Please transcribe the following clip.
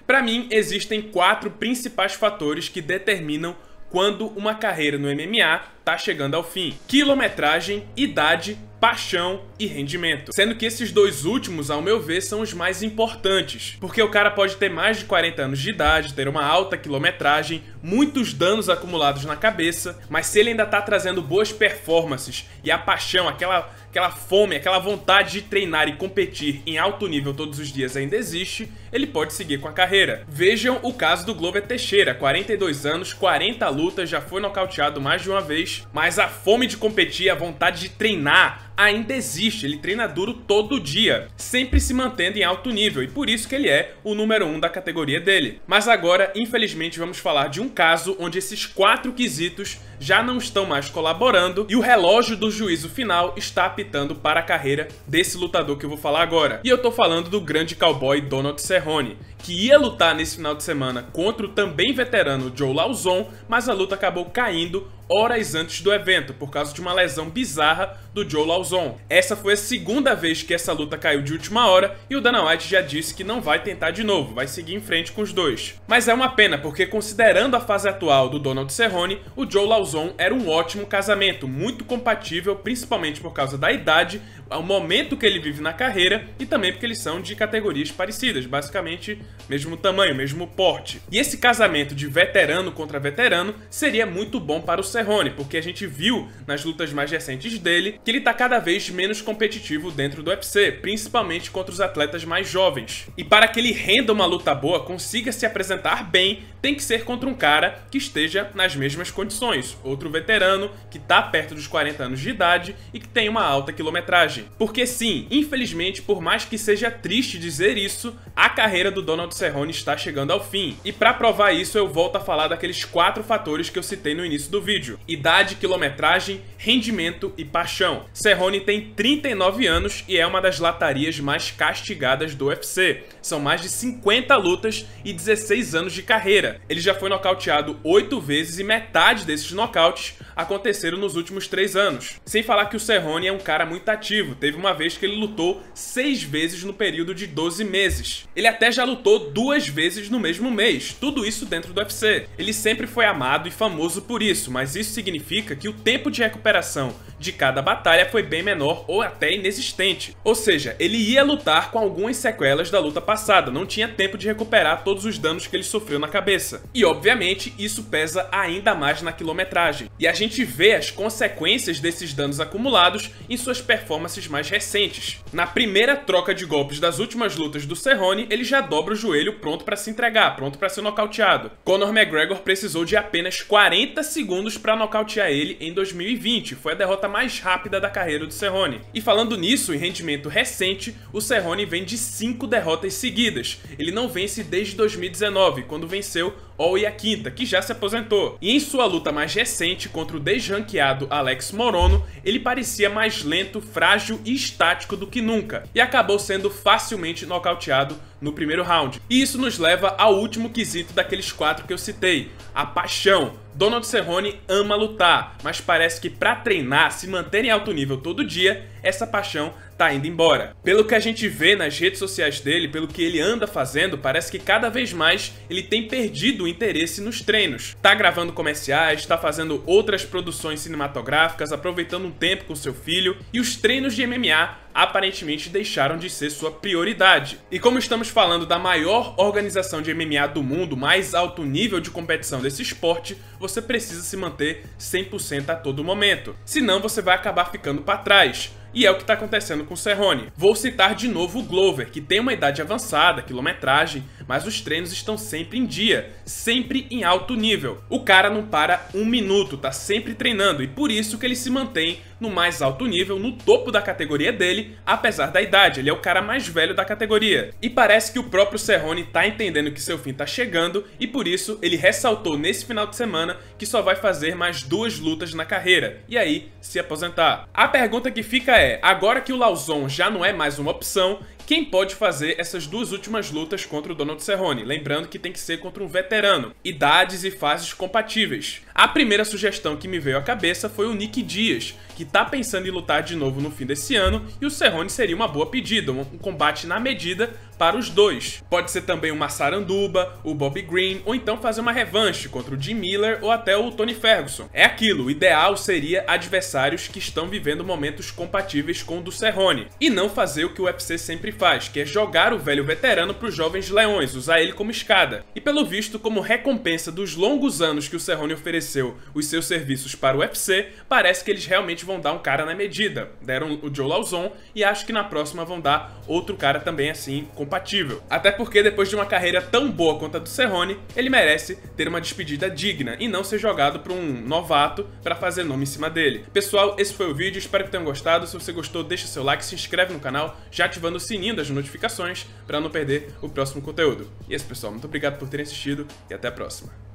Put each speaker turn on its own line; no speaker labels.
Para mim, existem 4 principais fatores que determinam quando uma carreira no MMA tá chegando ao fim: quilometragem, idade, paixão e rendimento. Sendo que esses dois últimos, ao meu ver, são os mais importantes, porque o cara pode ter mais de 40 anos de idade, ter uma alta quilometragem, muitos danos acumulados na cabeça, mas se ele ainda tá trazendo boas performances e a paixão, aquela fome, aquela vontade de treinar e competir em alto nível todos os dias ainda existe, ele pode seguir com a carreira. Vejam o caso do Glover Teixeira, 42 anos, 40 lutas, já foi nocauteado mais de uma vez, mas a fome de competir, a vontade de treinar ainda existe. Ele treina duro todo dia, sempre se mantendo em alto nível, e por isso que ele é o número 1 da categoria dele. Mas agora, infelizmente, vamos falar de um caso onde esses 4 quesitos já não estão mais colaborando e o relógio do juízo final está apitando para a carreira desse lutador que eu vou falar agora. E eu tô falando do grande cowboy Donald Cerrone, que ia lutar nesse final de semana contra o também veterano Joe Lauzon, mas a luta acabou caindo horas antes do evento, por causa de uma lesão bizarra do Joe Lauzon. Essa foi a segunda vez que essa luta caiu de última hora, e o Dana White já disse que não vai tentar de novo, vai seguir em frente com os dois. Mas é uma pena, porque considerando a fase atual do Donald Cerrone, o Joe Lauzon era um ótimo casamento, muito compatível, principalmente por causa da idade, o momento que ele vive na carreira, e também porque eles são de categorias parecidas, basicamente mesmo tamanho, mesmo porte. E esse casamento de veterano contra veterano seria muito bom para o Cerrone, porque a gente viu nas lutas mais recentes dele que ele tá cada vez menos competitivo dentro do UFC, principalmente contra os atletas mais jovens. E para que ele renda uma luta boa, consiga se apresentar bem, tem que ser contra um cara que esteja nas mesmas condições, outro veterano que tá perto dos 40 anos de idade e que tem uma alta quilometragem. Porque sim, infelizmente, por mais que seja triste dizer isso, a carreira do Donald Cerrone está chegando ao fim. E para provar isso, eu volto a falar daqueles 4 fatores que eu citei no início do vídeo: idade, quilometragem, rendimento e paixão. Cerrone tem 39 anos e é uma das latarias mais castigadas do UFC. São mais de 50 lutas e 16 anos de carreira. Ele já foi nocauteado 8 vezes e metade desses nocautes aconteceram nos últimos 3 anos. Sem falar que o Cerrone é um cara muito ativo. Teve uma vez que ele lutou 6 vezes no período de 12 meses. Ele até já lutou 2 vezes no mesmo mês. Tudo isso dentro do UFC. Ele sempre foi amado e famoso por isso, mas isso significa que o tempo de recuperação de cada batalha foi bem menor ou até inexistente. Ou seja, ele ia lutar com algumas sequelas da luta passada, não tinha tempo de recuperar todos os danos que ele sofreu na cabeça. E obviamente isso pesa ainda mais na quilometragem. E a gente vê as consequências desses danos acumulados em suas performances mais recentes. Na primeira troca de golpes das últimas lutas do Cerrone, ele já dobra o joelho pronto para se entregar, pronto para ser nocauteado. Conor McGregor precisou de apenas 40 segundos para nocautear ele em 2020. Foi a derrota mais rápida da carreira do Cerrone. E falando nisso, em rendimento recente, o Cerrone vem de 5 derrotas seguidas. Ele não vence desde 2019, quando venceu All Iaquinta, que já se aposentou. E em sua luta mais recente contra o desranqueado Alex Morono, ele parecia mais lento, frágil e estático do que nunca, e acabou sendo facilmente nocauteado no primeiro round. E isso nos leva ao último quesito daqueles 4 que eu citei: a paixão. Donald Cerrone ama lutar, mas parece que para treinar, se manter em alto nível todo dia, essa paixão tá indo embora. Pelo que a gente vê nas redes sociais dele, pelo que ele anda fazendo, parece que cada vez mais ele tem perdido o interesse nos treinos. Tá gravando comerciais, tá fazendo outras produções cinematográficas, aproveitando um tempo com seu filho, e os treinos de MMA aparentemente deixaram de ser sua prioridade. E como estamos falando da maior organização de MMA do mundo, mais alto nível de competição desse esporte, você precisa se manter 100% a todo momento. Senão você vai acabar ficando para trás. E é o que está acontecendo com o Cerrone. Vou citar de novo o Glover, que tem uma idade avançada, quilometragem, mas os treinos estão sempre em dia, sempre em alto nível. O cara não para um minuto, tá sempre treinando, e por isso que ele se mantém no mais alto nível, no topo da categoria dele, apesar da idade. Ele é o cara mais velho da categoria. E parece que o próprio Cerrone tá entendendo que seu fim tá chegando, e por isso ele ressaltou nesse final de semana que só vai fazer mais 2 lutas na carreira, e aí se aposentar. A pergunta que fica é: agora que o Lauzon já não é mais uma opção, quem pode fazer essas 2 últimas lutas contra o Donald Cerrone? Lembrando que tem que ser contra um veterano, idades e fases compatíveis. A primeira sugestão que me veio à cabeça foi o Nick Diaz, que tá pensando em lutar de novo no fim desse ano, e o Cerrone seria uma boa pedida, um combate na medida para os dois. Pode ser também o Massaranduba, o Bobby Green, ou então fazer uma revanche contra o Jim Miller ou até o Tony Ferguson. É aquilo, o ideal seria adversários que estão vivendo momentos compatíveis com o do Cerrone, e não fazer o que o UFC sempre faz, que é jogar o velho veterano para os jovens leões, usar ele como escada. E pelo visto, como recompensa dos longos anos que o Cerrone ofereceu os seus serviços para o UFC, parece que eles realmente vão dar um cara na medida. Deram o Joe Lauzon e acho que na próxima vão dar outro cara também assim, compatível. Até porque depois de uma carreira tão boa quanto a do Cerrone, ele merece ter uma despedida digna e não ser jogado para um novato para fazer nome em cima dele. Pessoal, esse foi o vídeo, espero que tenham gostado. Se você gostou, deixa seu like, se inscreve no canal, já ativando o sininho das notificações para não perder o próximo conteúdo. E é isso, pessoal, muito obrigado por terem assistido e até a próxima.